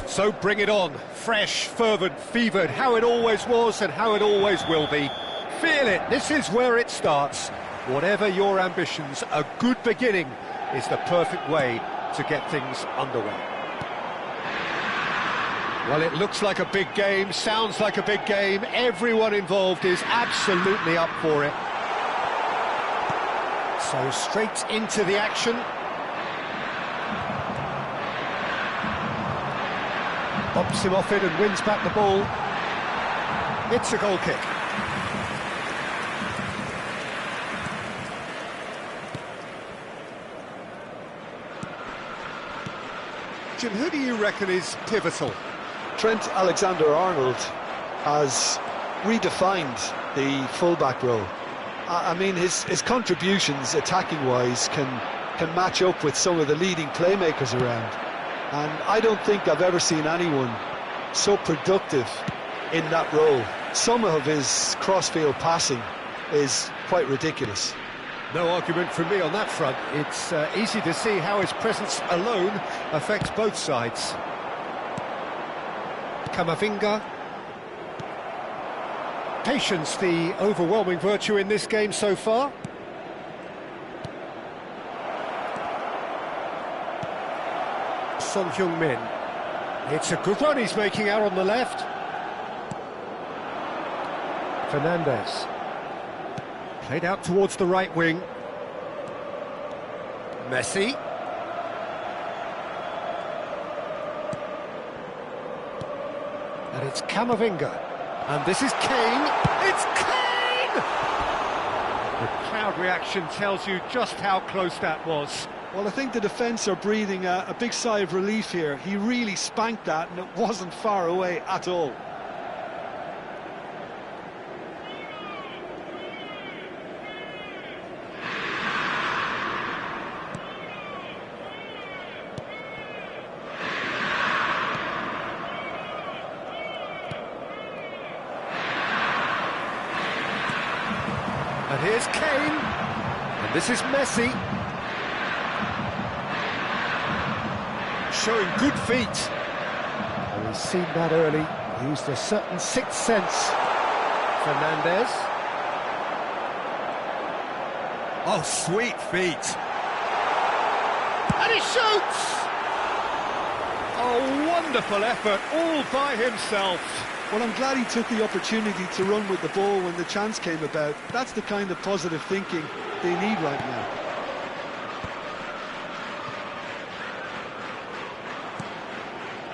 So bring it on, fresh, fervent, fevered, how it always was and how it always will be. Feel it, this is where it starts. Whatever your ambitions, a good beginning is the perfect way to get things underway. Well, it looks like a big game, sounds like a big game. Everyone involved is absolutely up for it. So straight into the action. Bumps him off it and wins back the ball. It's a goal kick. Jim, who do you reckon is pivotal? Trent Alexander-Arnold has redefined the fullback role. I mean, his contributions, attacking-wise, can match up with some of the leading playmakers around. And I don't think I've ever seen anyone so productive in that role. Some of his cross-field passing is quite ridiculous. No argument from me on that front. It's easy to see how his presence alone affects both sides. Camavinga. Patience, the overwhelming virtue in this game so far. Son Heung-min. It's a good run he's making out on the left. Fernandez. Played out towards the right wing. Messi. And it's Camavinga. And this is Kane. It's Kane! The crowd reaction tells you just how close that was. Well, I think the defence are breathing a big sigh of relief here. He really spanked that, and it wasn't far away at all. And here's Kane, and this is Messi. Showing good feet. Well, he's seen that early, used a certain sixth sense. Fernandez. Oh, sweet feet. And he shoots! Oh, wonderful effort, all by himself. Well, I'm glad he took the opportunity to run with the ball when the chance came about. That's the kind of positive thinking they need right now.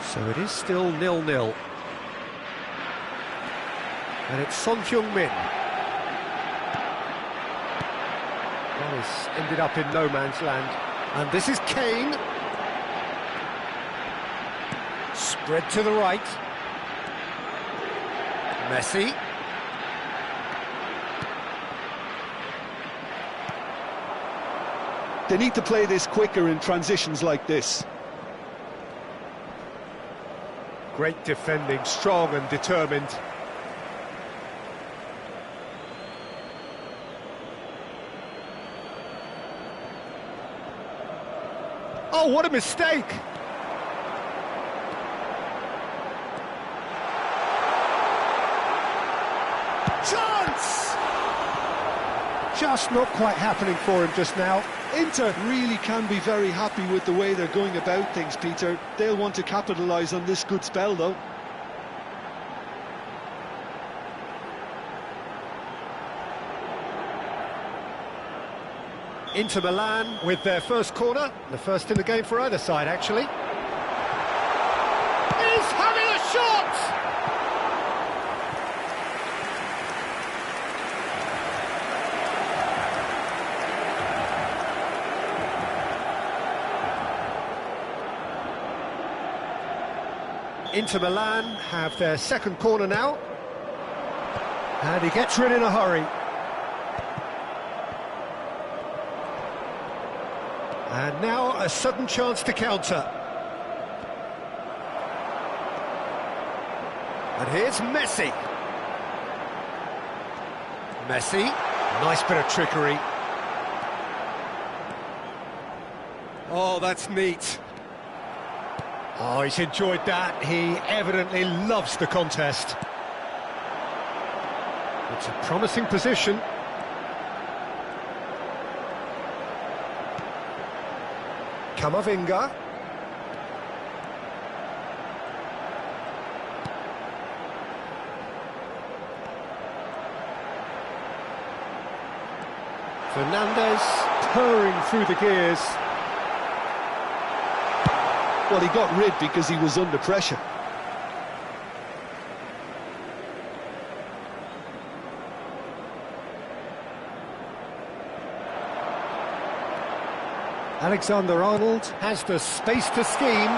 So it is still 0-0. And it's Son Heung-min. Well, he's ended up in no man's land. And this is Kane. Spread to the right. Messi. They need to play this quicker in transitions like this. Great defending, strong and determined. Oh, what a mistake! Chance! Just not quite happening for him just now. Inter really can be very happy with the way they're going about things, Peter. They'll want to capitalise on this good spell, though. Inter Milan with their first corner, the first in the game for either side, actually. He's having a shot! Inter Milan have their second corner now. And he gets rid in a hurry. And now a sudden chance to counter. And here's Messi. Messi, nice bit of trickery. Oh, that's neat. Oh, he's enjoyed that. He evidently loves the contest. It's a promising position. Camavinga. Fernandez purring through the gears. Well, he got rid because he was under pressure. Alexander-Arnold has the space to scheme.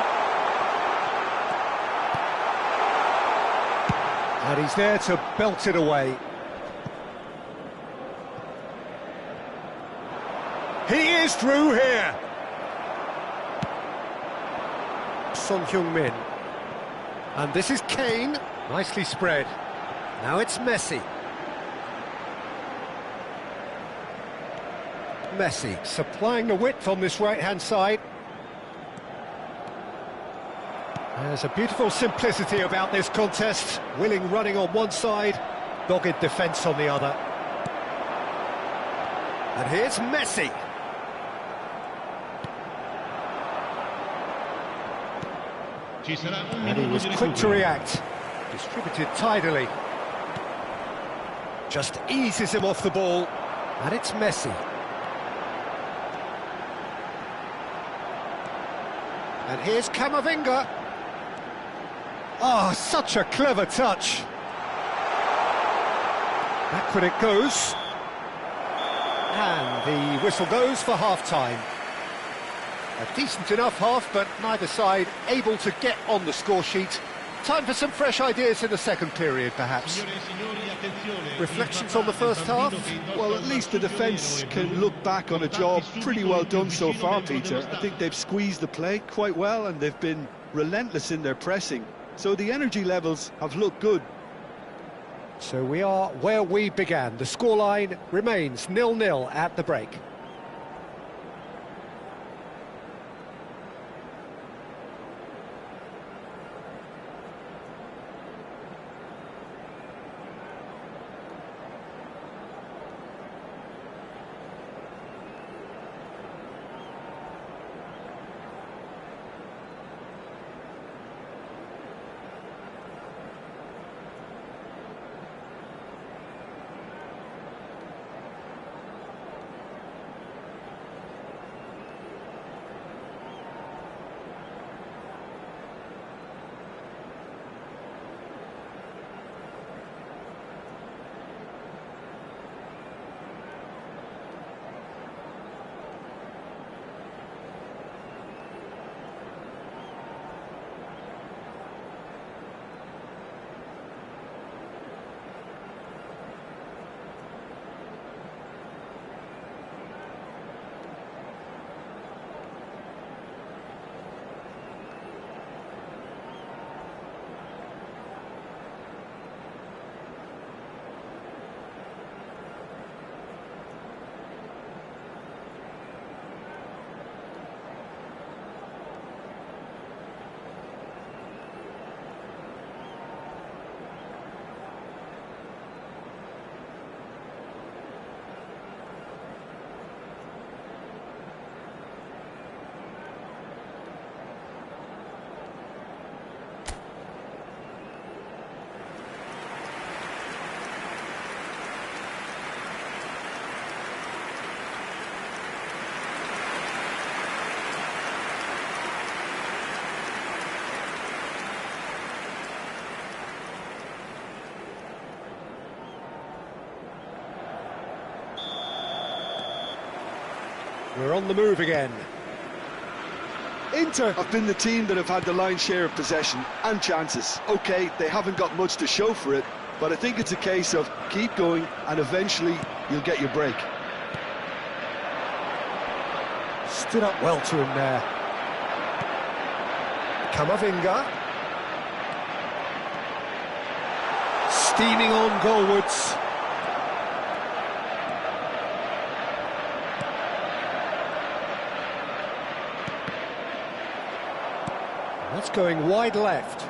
And he's there to belt it away. He is through here. Son Heung-min. And this is Kane. Nicely spread. Now it's Messi. Messi supplying the width on this right-hand side. There's a beautiful simplicity about this contest. Willing running on one side, dogged defence on the other. And here's Messi. And he was quick to react. Distributed tidily. Just eases him off the ball. And it's Messi. And here's Camavinga. Oh, such a clever touch. Backward it goes. And the whistle goes for half-time. A decent enough half, but neither side able to get on the score sheet. Time for some fresh ideas in the second period, perhaps. Reflections on the first half? Well, at least the defence can look back on a job pretty well done so far, Peter. I think they've squeezed the play quite well and they've been relentless in their pressing. So the energy levels have looked good. So we are where we began. The scoreline remains 0-0 at the break. We're on the move again. Inter have been the team that have had the lion's share of possession and chances. OK, they haven't got much to show for it, but I think it's a case of keep going and eventually you'll get your break. Stood up well to him there. Camavinga. Steaming on goalwards. That's going wide left.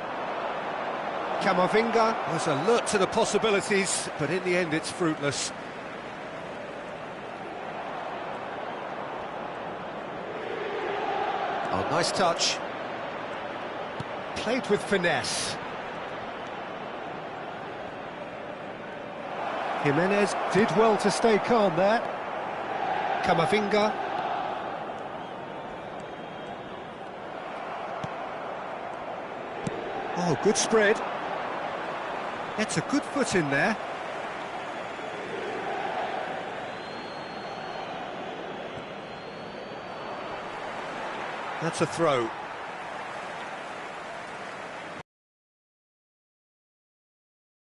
Camavinga was alert to the possibilities, but in the end it's fruitless. Oh, nice touch. Played with finesse. Jimenez did well to stay calm there. Camavinga. Oh, good spread. Gets a good foot in there. That's a throw.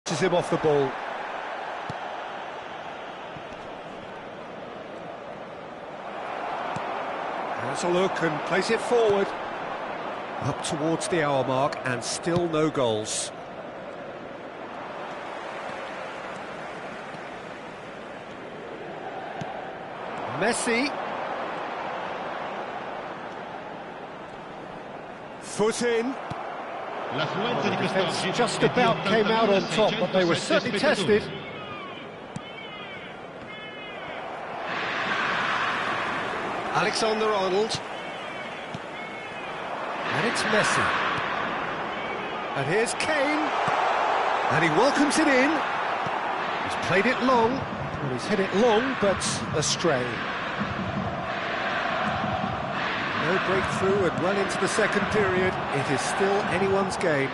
Pushes him off the ball. Has a look and plays it forward. Up towards the hour mark and still no goals. Messi. Foot in. The defence just about came out on top, but they were certainly tested. Alexander-Arnold. And it's Messi. And here's Kane. And he welcomes it in. He's played it long. Well, he's hit it long, but astray. No breakthrough and well into the second period. It is still anyone's game.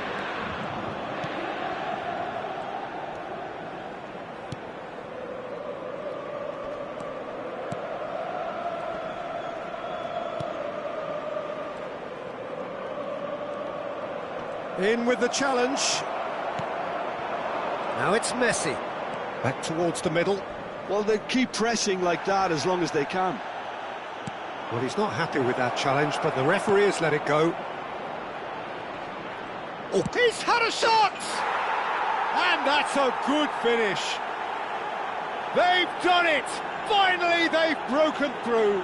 In with the challenge. Now it's Messi. Back towards the middle. Well, they keep pressing like that as long as they can. Well, he's not happy with that challenge, but the referee has let it go. Oh, he's had a shot! And that's a good finish. They've done it! Finally, they've broken through.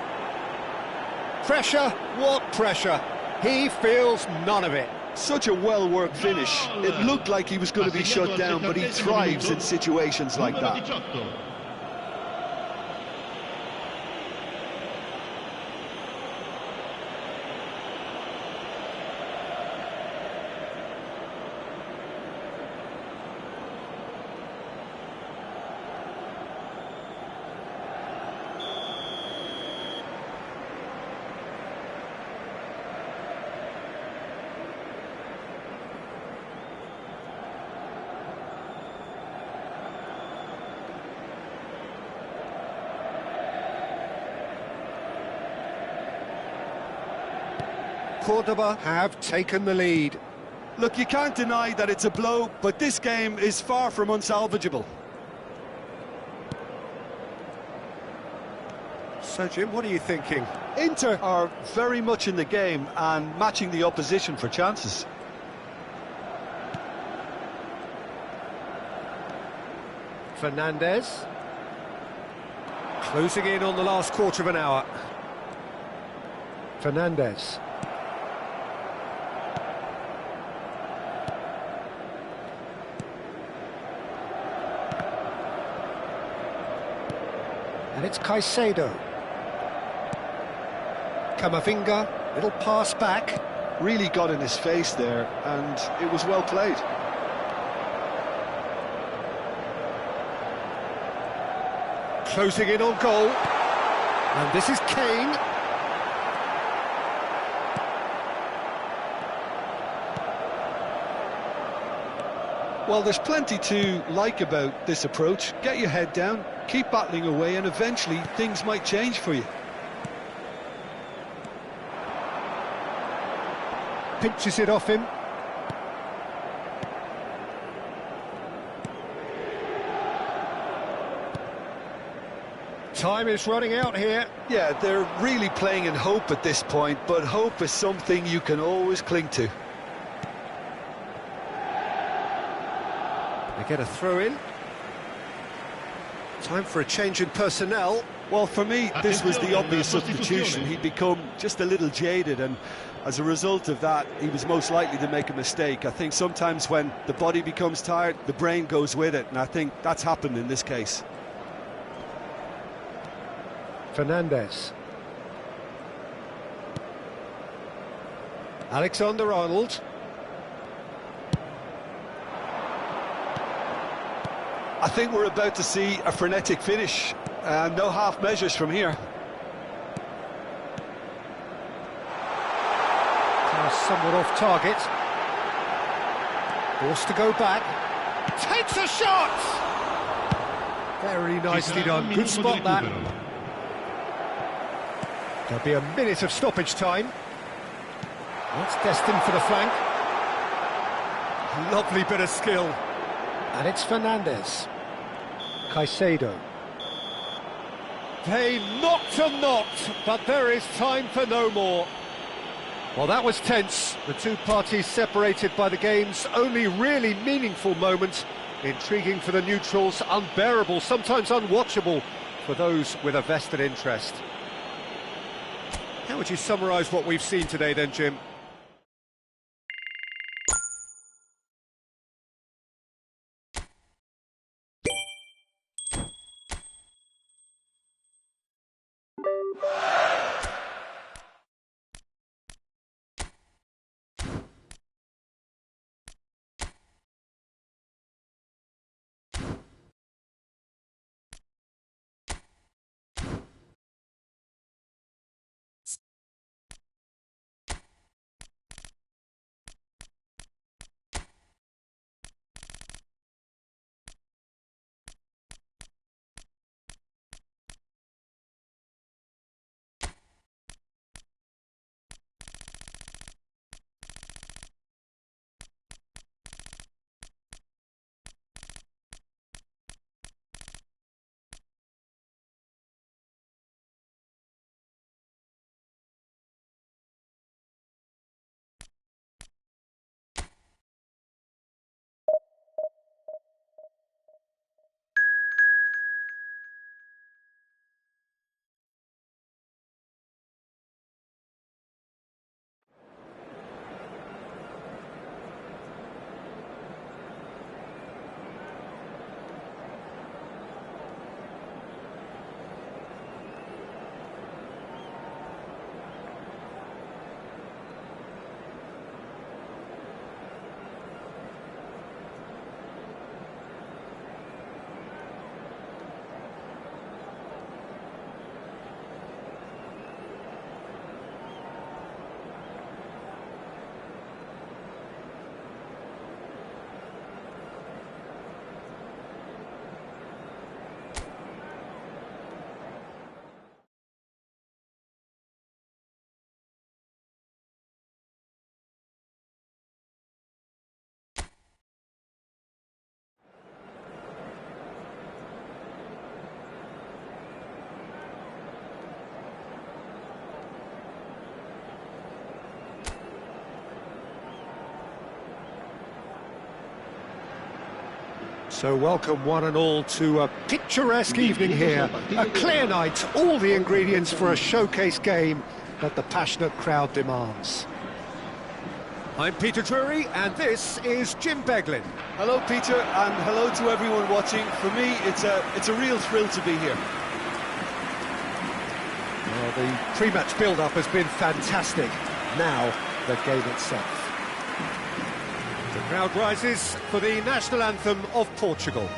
Pressure? What pressure? He feels none of it. Such a well-worked finish. It looked like he was going to be shut down, but he thrives in situations like that. Cordoba have taken the lead. Look, you can't deny that it's a blow, but this game is far from unsalvageable. So, Jim, what are you thinking? Inter are very much in the game and matching the opposition for chances. Fernandez. Closing in on the last quarter of an hour. Fernandez. And it's Caicedo. Camavinga, little pass back. Really got in his face there, and it was well played. Closing in on goal. And this is Kane. Well, there's plenty to like about this approach. Get your head down, keep battling away, and eventually things might change for you. Pinches it off him. Time is running out here. Yeah, they're really playing in hope at this point, but hope is something you can always cling to. They get a throw in. Time for a change in personnel. Well, for me, this was the obvious substitution. He'd become just a little jaded, and as a result of that, he was most likely to make a mistake. I think sometimes when the body becomes tired, the brain goes with it, and I think that's happened in this case. Fernandez. Alexander-Arnold. I think we're about to see a frenetic finish. No half measures from here. Somewhat off target. Forced to go back. Takes a shot! Very nicely done. Good spot, that. There'll be a minute of stoppage time. That's destined for the flank. Lovely bit of skill. And it's Fernandez. Caicedo. They knocked and knocked, but there is time for no more. Well, that was tense. The two parties separated by the game's only really meaningful moment. Intriguing for the neutrals, unbearable, sometimes unwatchable for those with a vested interest. How would you summarise what we've seen today then, Jim? So welcome one and all to a picturesque evening here. A clear night, all the ingredients for a showcase game that the passionate crowd demands. I'm Peter Drury and this is Jim Beglin. Hello Peter, and hello to everyone watching. For me, it's a real thrill to be here. Well, the pre-match build-up has been fantastic. Now, the game itself. The crowd rises for the national anthem of Portugal.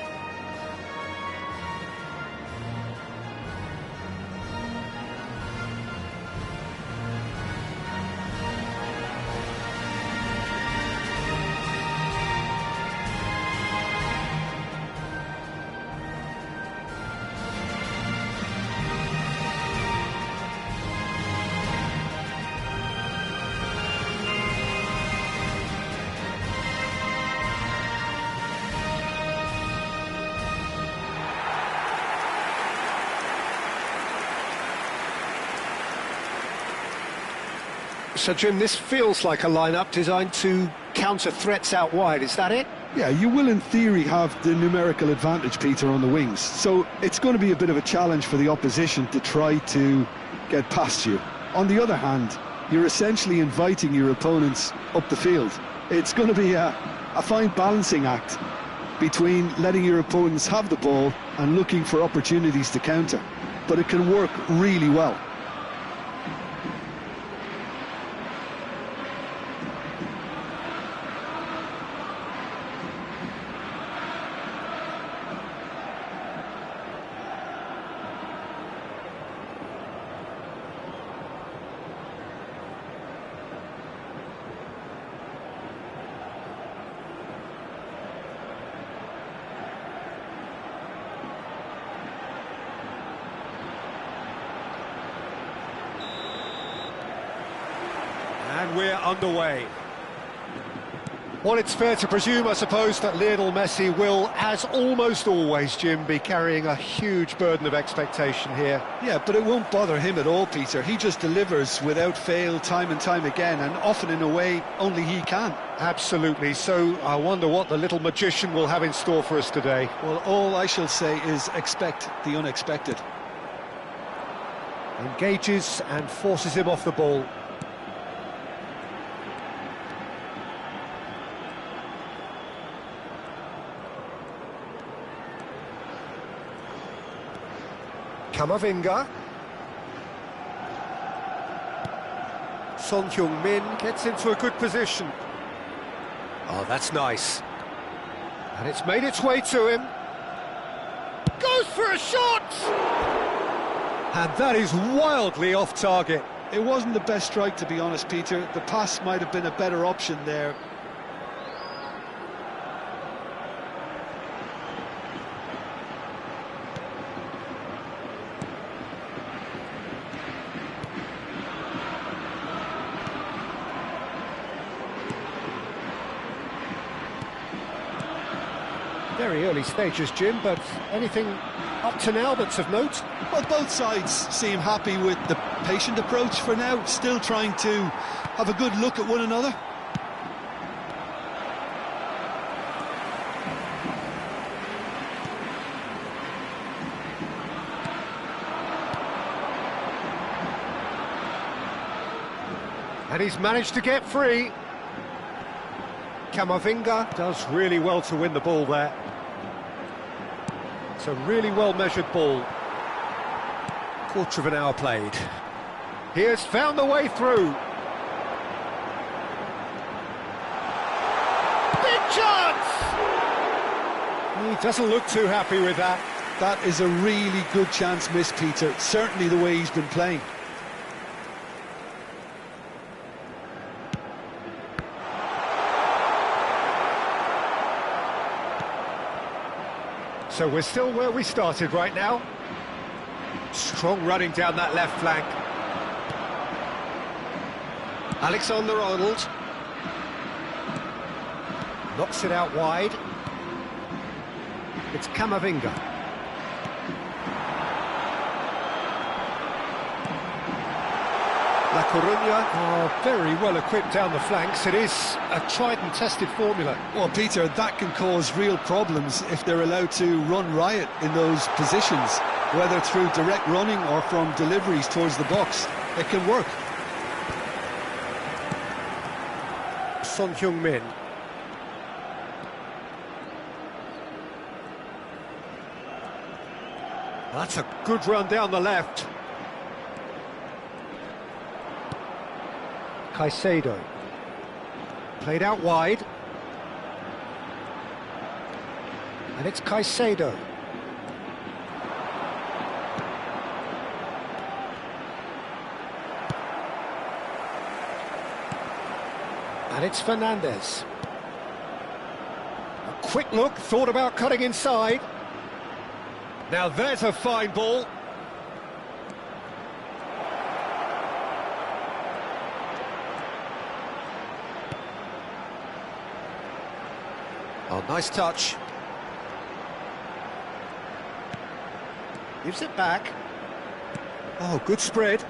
So, Jim, this feels like a lineup designed to counter threats out wide, is that it? Yeah, you will in theory have the numerical advantage, Peter, on the wings. So it's going to be a bit of a challenge for the opposition to try to get past you. On the other hand, you're essentially inviting your opponents up the field. It's going to be a fine balancing act between letting your opponents have the ball and looking for opportunities to counter. But it can work really well. And we're underway. Well, it's fair to presume, I suppose, that Lionel Messi will, as almost always, Jim, be carrying a huge burden of expectation here. Yeah, but it won't bother him at all, Peter. He just delivers without fail time and time again, and often in a way only he can. Absolutely. So I wonder what the little magician will have in store for us today. Well, all I shall say is expect the unexpected. Engages and forces him off the ball. Camavinga. Son Heung-min gets into a good position. Oh, that's nice. And it's made its way to him. Goes for a shot! And that is wildly off target. It wasn't the best strike, to be honest, Peter. The pass might have been a better option there. Very early stages, Jim, but anything up to now that's of note? Well, both sides seem happy with the patient approach for now, still trying to have a good look at one another. And he's managed to get free. Camavinga does really well to win the ball there. It's a really well-measured ball. Quarter of an hour played. He has found the way through. Big chance! He doesn't look too happy with that. That is a really good chance missed, Peter. Certainly the way he's been playing. So we're still where we started right now. Strong running down that left flank. Alexander-Arnold. Knocks it out wide. It's Camavinga. La Coruña are very well equipped down the flanks. It is a tried and tested formula. Well, Peter, that can cause real problems if they're allowed to run riot in those positions, whether through direct running or from deliveries towards the box. It can work. Son Heung-min. That's a good run down the left. Caicedo. Played out wide. And it's Caicedo. And it's Fernandez. A quick look, thought about cutting inside. Now there's a fine ball. Oh, nice touch. Gives it back. Oh, good spread.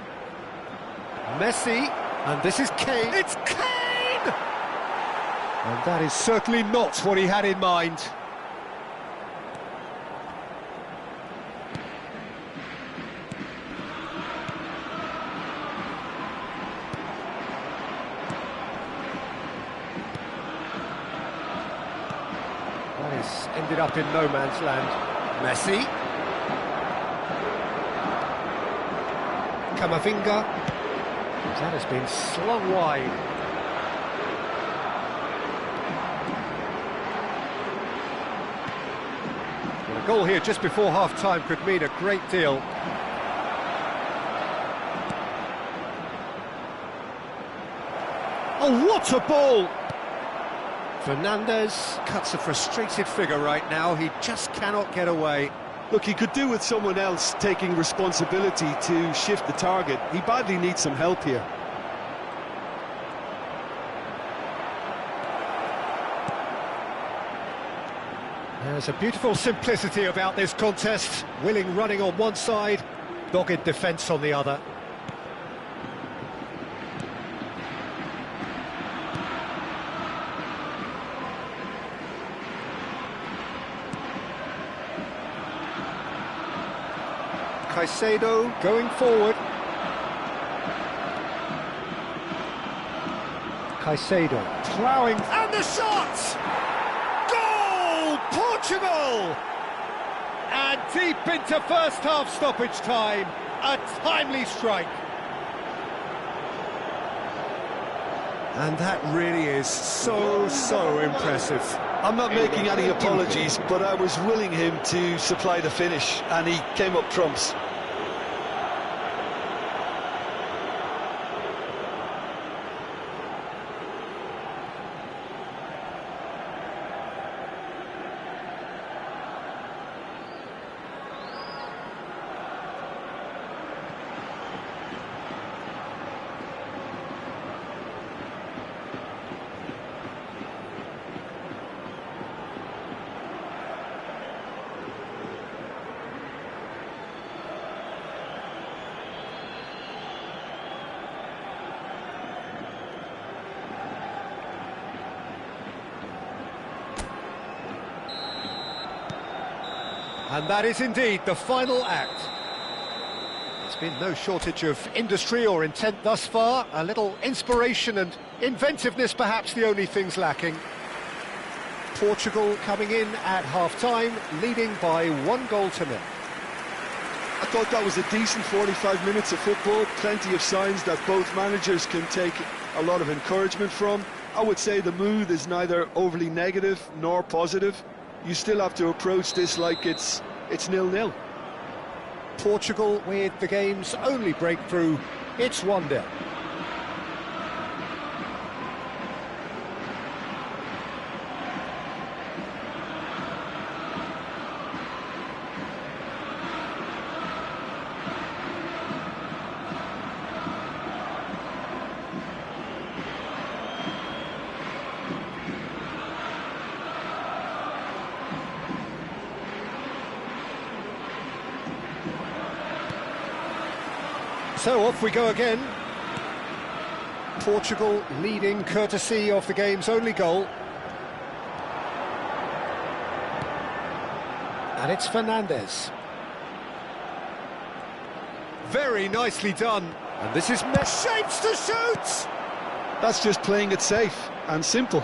Messi, and this is Kane. It's Kane! And that is certainly not what he had in mind. That is ended up in no man's land. Messi. Camavinga. That has been slung wide. Well, a goal here just before half-time could mean a great deal. Oh, what a ball! Fernandez cuts a frustrated figure right now. He just cannot get away. Look, he could do with someone else taking responsibility to shift the target. He badly needs some help here. There's a beautiful simplicity about this contest. Willing running on one side, dogged defence on the other. Caicedo going forward. Caicedo ploughing, and the shot! Goal! Portugal! And deep into first half stoppage time, a timely strike. And that really is so impressive. I'm not making any apologies, but I was willing him to supply the finish, and he came up trumps. And that is indeed the final act. There's been no shortage of industry or intent thus far. A little inspiration and inventiveness, perhaps the only things lacking. Portugal coming in at half-time, leading by 1-0. I thought that was a decent 45 minutes of football. Plenty of signs that both managers can take a lot of encouragement from. I would say the mood is neither overly negative nor positive. You still have to approach this like it's 0-0. Portugal with the game's only breakthrough. It's 1-0. So off we go again. Portugal leading courtesy of the game's only goal. And it's Fernandez. Very nicely done. And this is Messi. Shapes to shoot! That's just playing it safe and simple.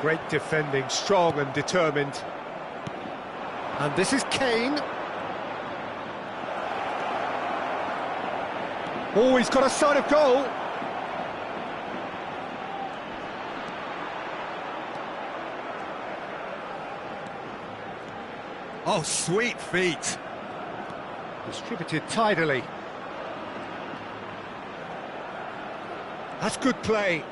Great defending, strong and determined. And this is Kane. Oh, he's got a sight of goal. Oh, sweet feet. Distributed tidily. That's good play.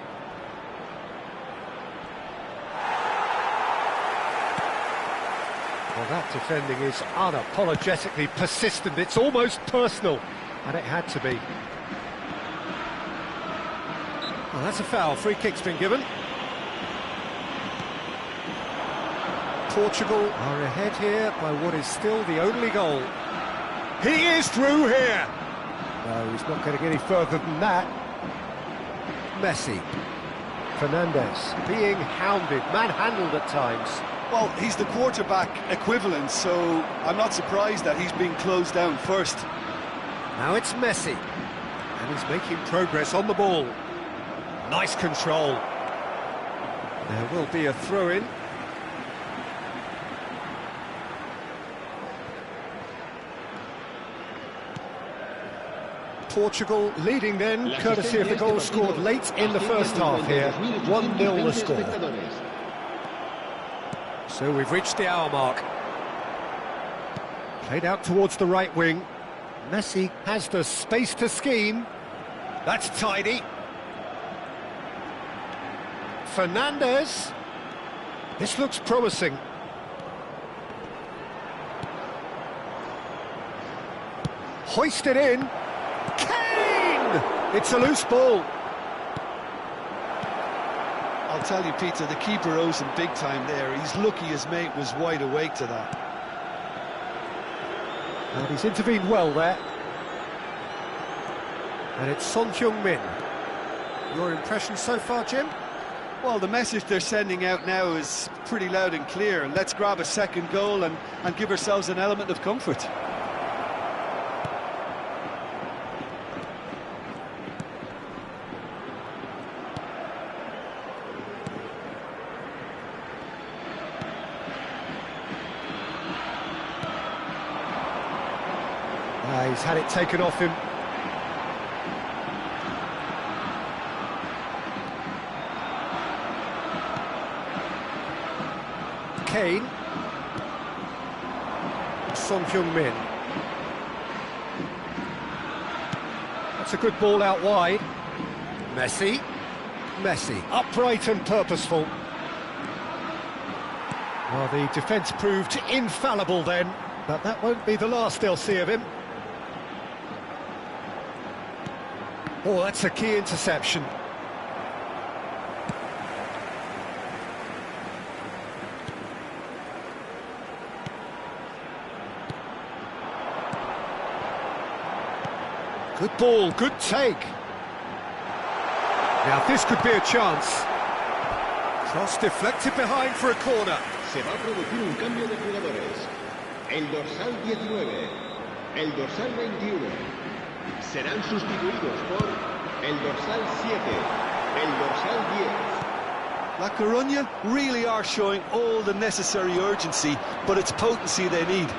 Well, that defending is unapologetically persistent. It's almost personal, and it had to be. Well, that's a foul. Free kick's been given. Portugal are ahead here by what is still the only goal. He is through here. No, he's not going to get any further than that. Messi. Fernandez being hounded, manhandled at times. Well, he's the quarterback equivalent, so I'm not surprised that he's being closed down first. Now it's Messi, and he's making progress on the ball. Nice control. There will be a throw-in. Portugal leading then, courtesy of the goal scored late in the first half here. 1-0 the score. So we've reached the hour mark. Played out towards the right wing. Messi has the space to scheme. That's tidy. Fernandez. This looks promising. Hoisted in. Kane! It's a loose ball. I'll tell you, Peter, the keeper owes him big time there. He's lucky his mate was wide awake to that. And he's intervened well there. And it's Son Heung-min. Your impression so far, Jim? Well, the message they're sending out now is pretty loud and clear. Let's grab a second goal and give ourselves an element of comfort. He's had it taken off him. Kane. Son Heung-min. That's a good ball out wide. Messi. Messi. Upright and purposeful. Well, the defence proved infallible then, but that won't be the last they'll see of him. Oh, that's a key interception. Good ball, good take. Now this could be a chance. Cross deflected behind for a corner. Se va a producir un cambio de jugadores. El dorsal 19, el dorsal 21. Serán sustituidos por el dorsal 7, el dorsal 10. La Coruña really are showing all the necessary urgency, but it's potency they need.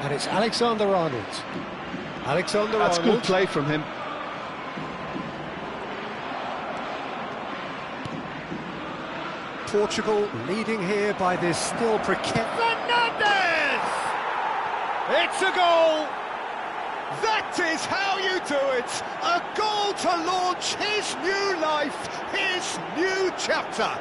And it's Alexander-Arnold. Alexander-Arnold. That's good play from him. Portugal leading here by this still precarious... Fernandez! It's a goal! That is how you do it! A goal to launch his new life, his new chapter!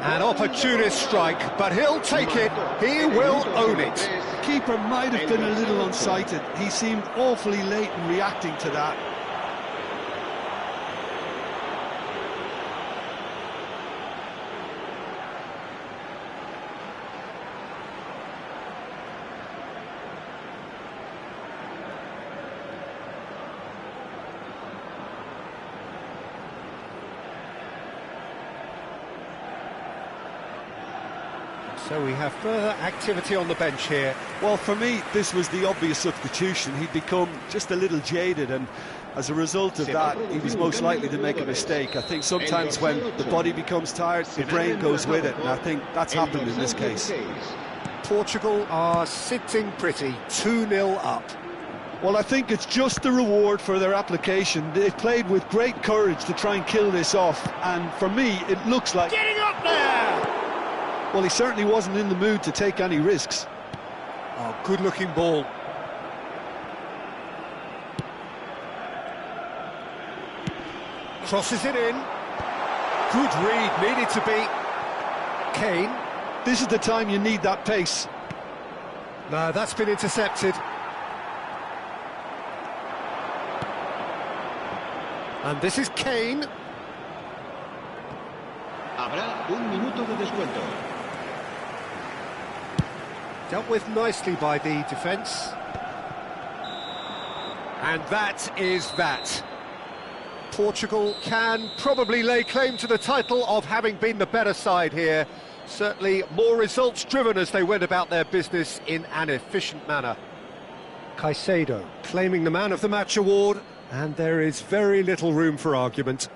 An opportunist strike, but he'll take it, he will own it. The keeper might have been a little unsighted. He seemed awfully late in reacting to that. So we have further activity on the bench here. Well, for me, this was the obvious substitution. He'd become just a little jaded, and as a result of that, he was most likely to make a mistake. I think sometimes when the body becomes tired, the brain goes with it, and I think that's happened in this case. Portugal are sitting pretty, 2-0 up. Well, I think it's just the reward for their application. They played with great courage to try and kill this off, and for me, it looks like... Getting up there! Well, he certainly wasn't in the mood to take any risks. Oh, good-looking ball. Crosses it in. Good read, needed to be. Kane. This is the time you need that pace. No, that's been intercepted. And this is Kane. Habrá un minuto de descuento. Dealt with nicely by the defence. And that is that. Portugal can probably lay claim to the title of having been the better side here. Certainly more results-driven as they went about their business in an efficient manner. Caicedo claiming the Man of the Match award, and there is very little room for argument.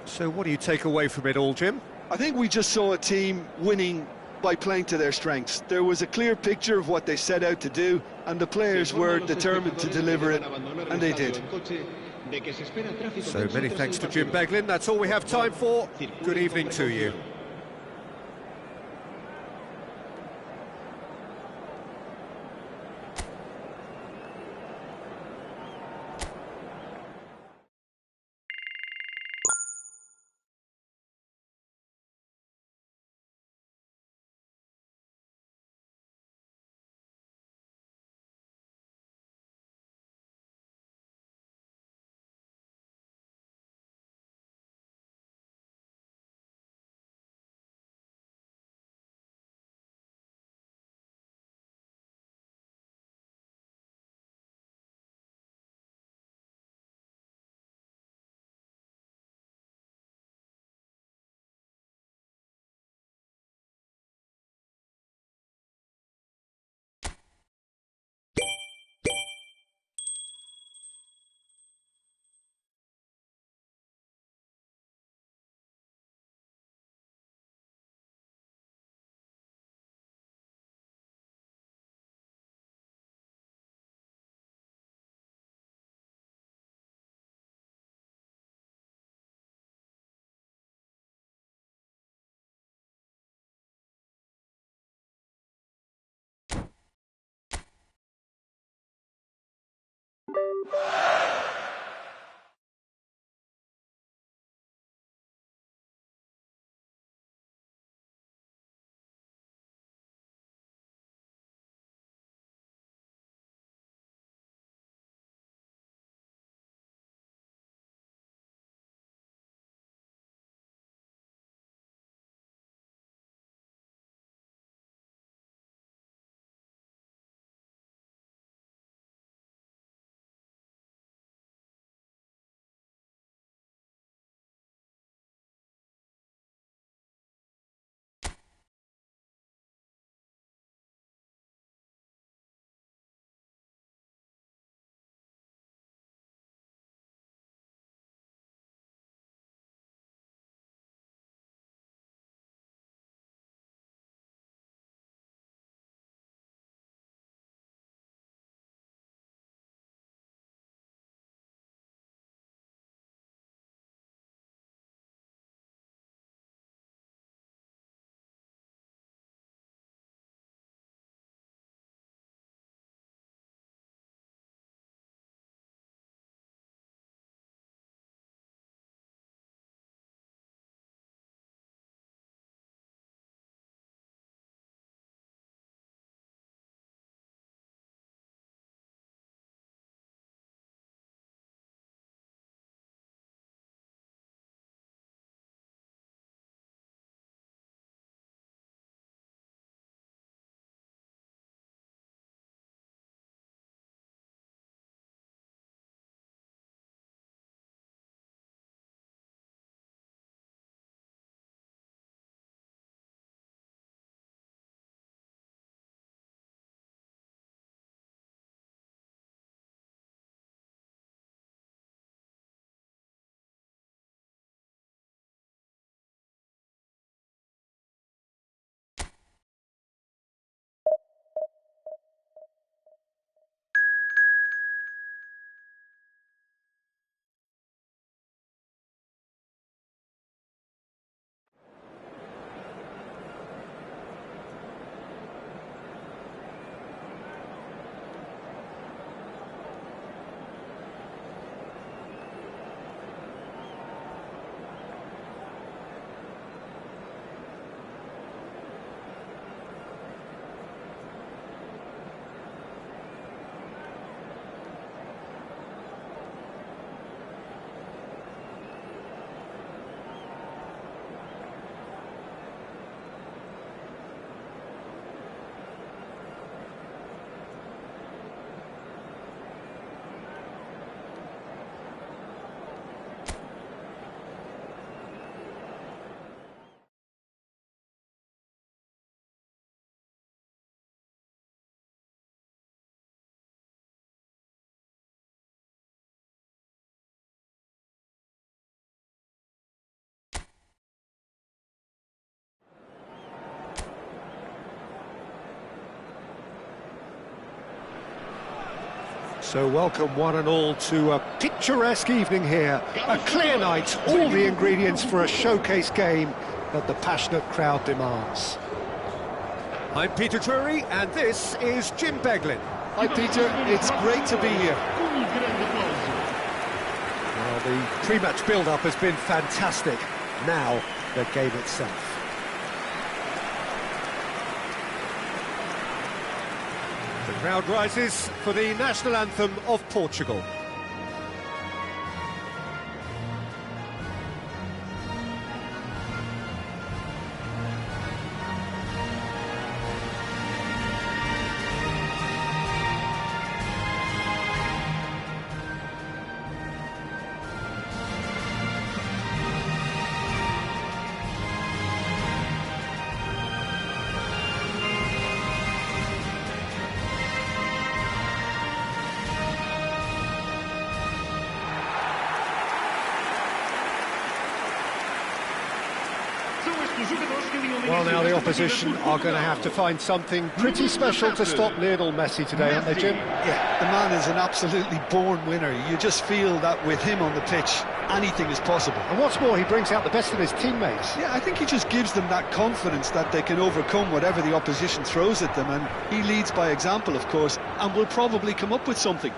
So what do you take away from it all, Jim? I think we just saw a team winning by playing to their strengths. There was a clear picture of what they set out to do, and the players were determined to deliver it, and they did. So many thanks to Jim Beglin. That's all we have time for. Good evening to you. So welcome one and all to a picturesque evening here. A clear night, all the ingredients for a showcase game that the passionate crowd demands. I'm Peter Drury and this is Jim Beglin. Hi Peter, it's great to be here. Well, the pre-match build-up has been fantastic. Now, the game itself. The crowd rises for the national anthem of Portugal. Well, now the opposition are going to have to find something pretty special to stop Lionel Messi today, aren't they, Jim? Yeah, the man is an absolutely born winner. You just feel that with him on the pitch, anything is possible. And what's more, he brings out the best of his teammates. Yeah, I think he just gives them that confidence that they can overcome whatever the opposition throws at them, and he leads by example, of course, and will probably come up with something.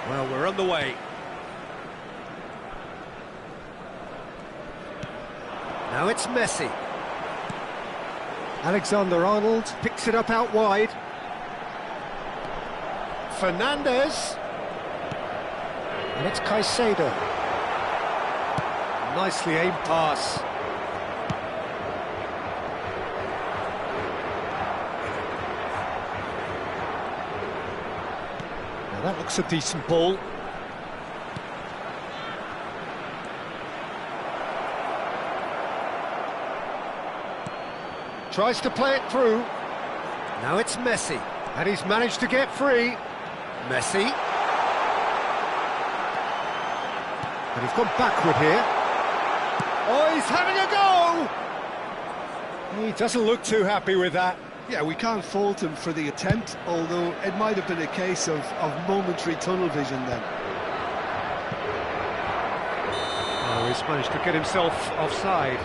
Well, we're on the way. Now it's Messi. Alexander-Arnold picks it up out wide. Fernandez. And it's Caicedo. Nicely aimed pass. That looks a decent ball. Tries to play it through. Now it's Messi. And he's managed to get free. Messi. And he's gone backward here. Oh, he's having a go! He doesn't look too happy with that. Yeah, we can't fault him for the attempt, although it might have been a case of momentary tunnel vision then. Oh, he's managed to get himself offside.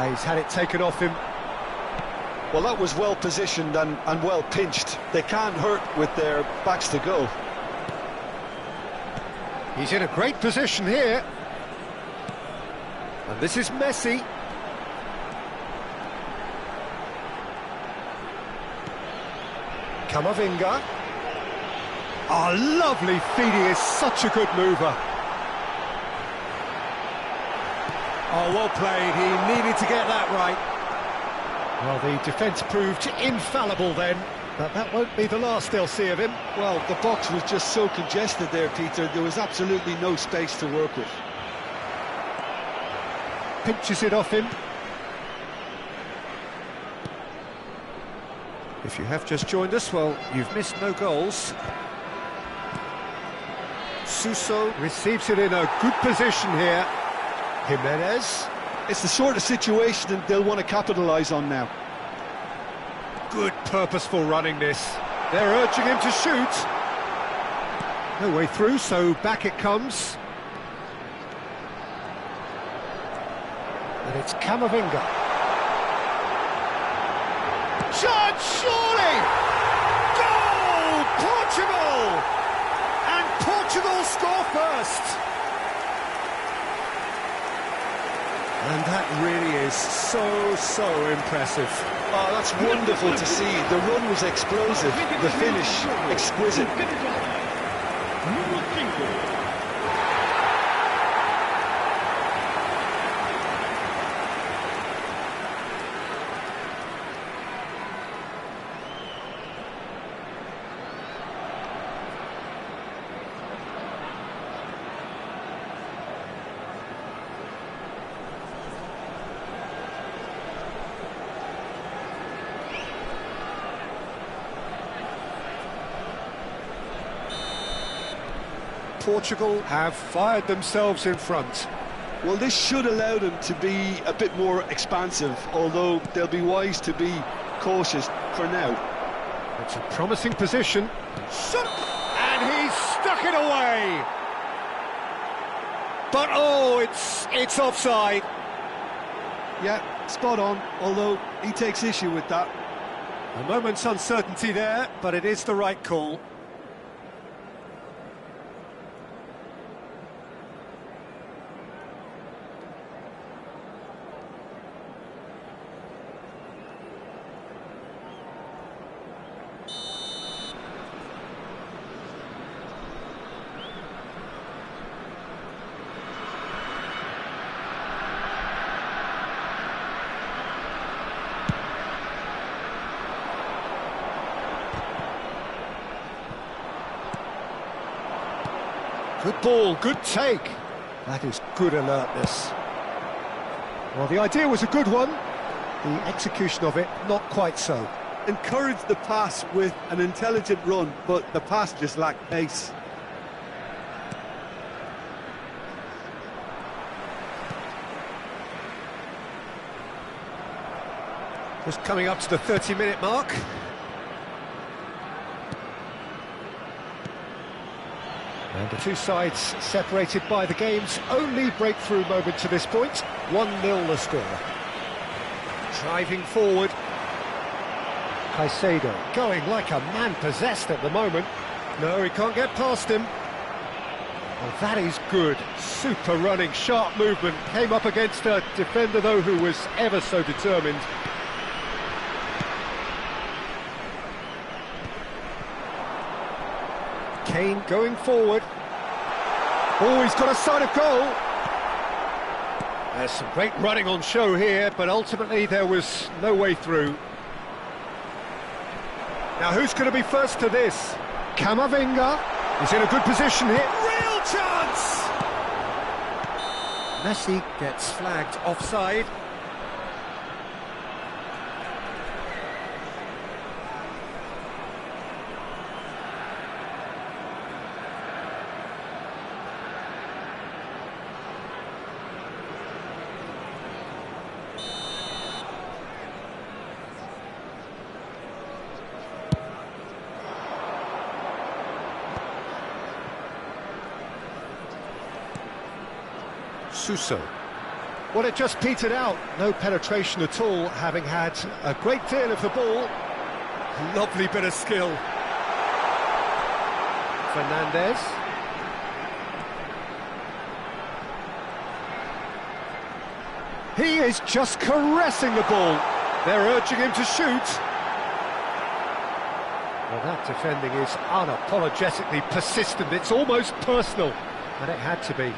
He's had it taken off him. Well, that was well positioned and well pinched. They can't hurt with their backs to go. He's in a great position here. And this is Messi. Camavinga. Oh, lovely feed. He is such a good mover. Oh, well played. He needed to get that right. Well, the defence proved infallible then, but that won't be the last they'll see of him. Well, the box was just so congested there, Peter. There was absolutely no space to work with. Pinches it off him. If you have just joined us, well, you've missed no goals. Suso receives it in a good position here. Jimenez. it's the sort of situation that they'll want to capitalise on now. Good purposeful running this. They're urging him to shoot. No way through, so back it comes. And it's Camavinga. Chance, surely! Goal! Portugal! And Portugal score first! And that really is so impressive. Oh, that's wonderful to see. The run was explosive, the finish exquisite. Portugal have fired themselves in front. Well, this should allow them to be a bit more expansive, although they'll be wise to be cautious for now. It's a promising position. And he's stuck it away! But oh, it's offside. Yeah, spot on, although he takes issue with that. A moment's uncertainty there, but it is the right call. Good ball, good take. That is good alertness. Well, the idea was a good one. The execution of it, not quite so. Encouraged the pass with an intelligent run, but the pass just lacked pace. Just coming up to the 30-minute mark. And the two sides separated by the game's only breakthrough moment to this point. 1-0 the score. Driving forward. Caicedo going like a man possessed at the moment. No, he can't get past him. Well, that is good. Super running, sharp movement. Came up against a defender, though, who was ever so determined. Kane going forward. Oh, he's got a sight of goal. There's some great running on show here, but ultimately there was no way through. Now who's going to be first to this? Camavinga is in a good position here. Real chance! Messi gets flagged offside. Suso. Well, it just petered out. No penetration at all, having had a great deal of the ball. Lovely bit of skill. Fernandez. He is just caressing the ball. They're urging him to shoot. Well, that defending is unapologetically persistent. It's almost personal, and it had to be.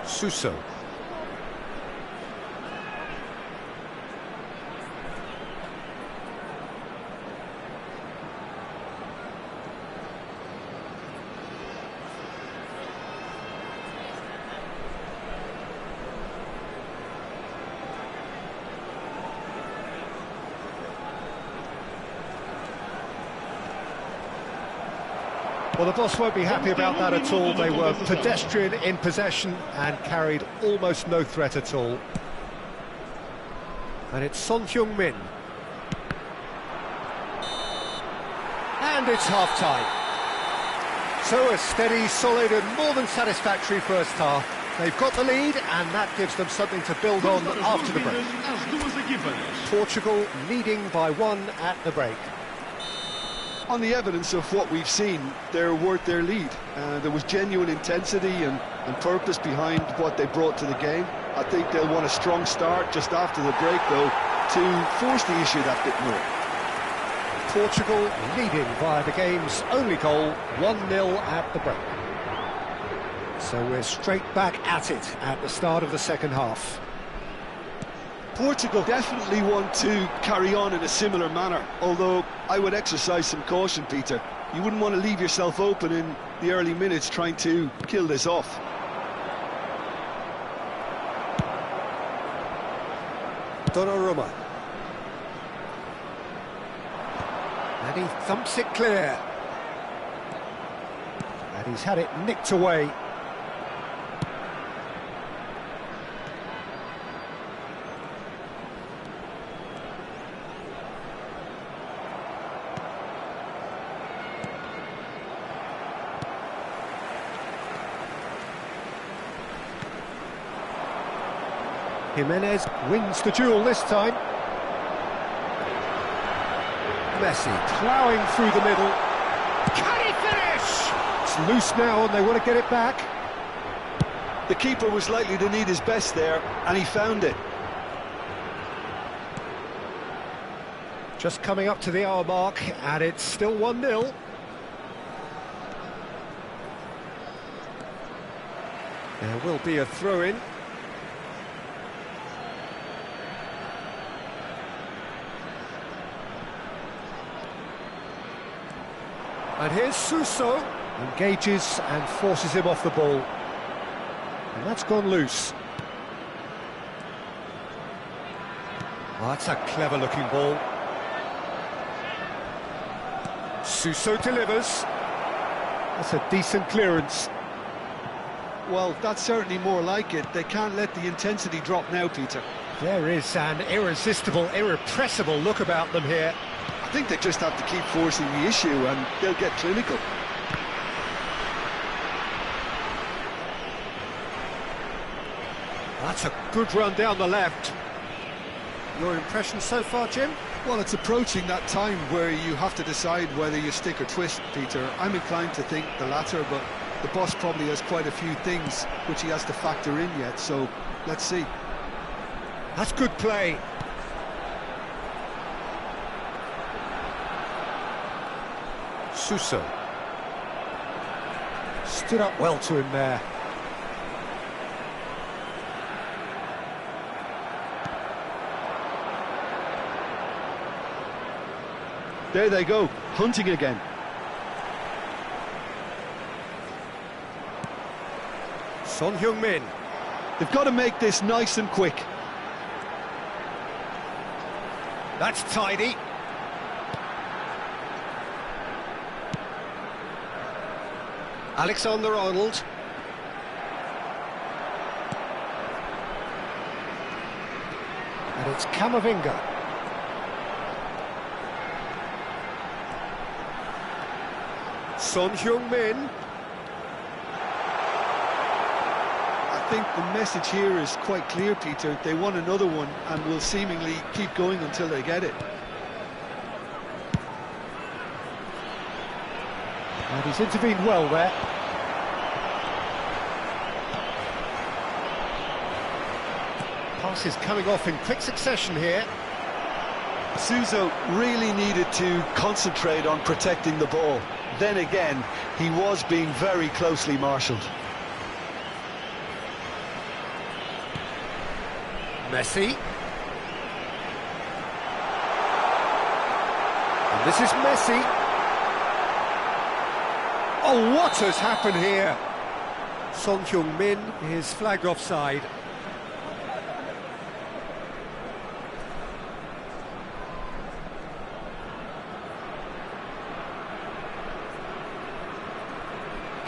Suso. Well, the boss won't be happy about that at all. They were pedestrian in possession and carried almost no threat at all. And it's Son Heung-min. And it's half-time. So a steady, solid and more than satisfactory first half. They've got the lead and that gives them something to build on after the break. Portugal leading by 1 at the break. On the evidence of what we've seen, they're worth their lead. There was genuine intensity and purpose behind what they brought to the game. I think they'll want a strong start just after the break, though, to force the issue that bit more. Portugal leading via the game's only goal, 1-0 at the break. So we're straight back at it at the start of the second half. Portugal definitely want to carry on in a similar manner, although I would exercise some caution, Peter. You wouldn't want to leave yourself open in the early minutes trying to kill this off. Donnarumma. And he thumps it clear. And he's had it nicked away. Jimenez wins the duel this time. Messi ploughing through the middle. Can he finish? It's loose now and they want to get it back. The keeper was likely to need his best there, and he found it. Just coming up to the hour mark, and it's still 1-0. There will be a throw-in. And here's Suso, engages and forces him off the ball. And that's gone loose. Oh, that's a clever-looking ball. Suso delivers. That's a decent clearance. Well, that's certainly more like it. They can't let the intensity drop now, Peter. There is an irresistible, irrepressible look about them here. I think they just have to keep forcing the issue and they'll get clinical. That's a good run down the left. Your impression so far, Jim? Well, it's approaching that time where you have to decide whether you stick or twist, Peter. I'm inclined to think the latter, but the boss probably has quite a few things which he has to factor in yet, so let's see. That's good play. Suso. Stood up well to him there. There they go, hunting again. Son Heung-min. They've got to make this nice and quick. That's tidy. Alexander-Arnold. And it's Camavinga. Son Heung-min. I think the message here is quite clear, Peter. They want another one and will seemingly keep going until they get it. And he's intervened well there. Passes coming off in quick succession here. Suso really needed to concentrate on protecting the ball. Then again, he was being very closely marshalled. Messi. And this is Messi. Oh, what has happened here? Son Heung-min is flagged offside.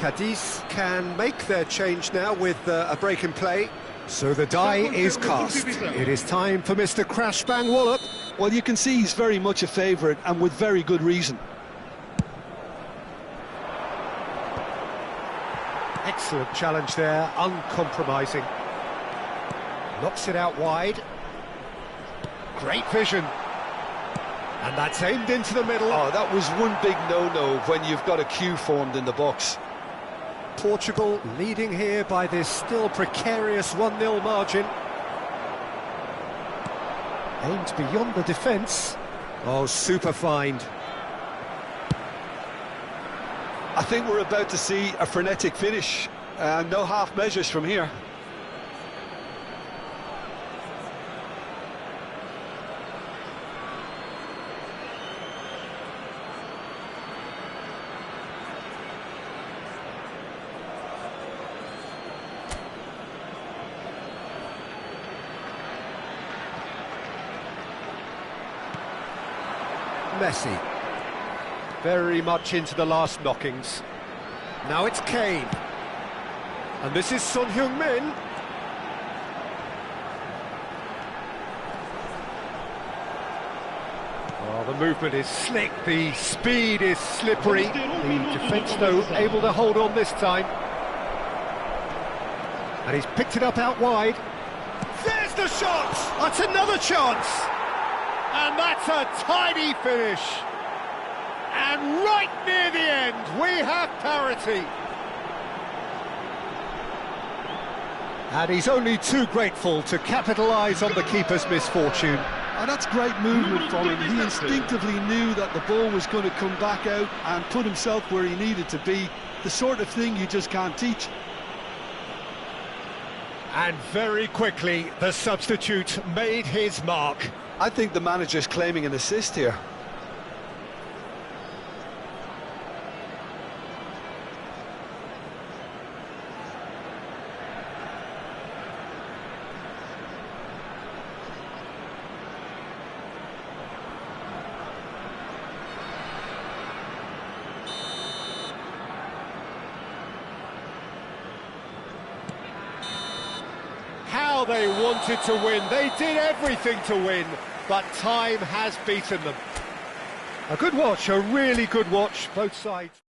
Cadiz can make their change now with a break in play. So the die is cast. It is time for Mr. Crash Bang Wallop. Well, you can see he's very much a favourite, and with very good reason. Excellent challenge there, uncompromising. Knocks it out wide. Great vision. And that's aimed into the middle. Oh, that was one big no-no when you've got a queue formed in the box. Portugal leading here by this still precarious 1-0 margin. Aimed beyond the defence. Oh, super find. I think we're about to see a frenetic finish. No half measures from here. Messi. Very much into the last knockings. Now it's Kane. And this is Son Heung-min. Oh, the movement is slick, the speed is slippery. The defence, though, able to hold on this time. And he's picked it up out wide. There's the shot! That's another chance! And that's a tidy finish. And right near the end, we have parity. And he's only too grateful to capitalise on the keeper's misfortune. And that's great movement from him. He instinctively knew that the ball was going to come back out and put himself where he needed to be. The sort of thing you just can't teach. And very quickly, the substitute made his mark. I think the manager's claiming an assist here. How they wanted to win, they did everything to win, but time has beaten them. A good watch, a really good watch, both sides.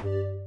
you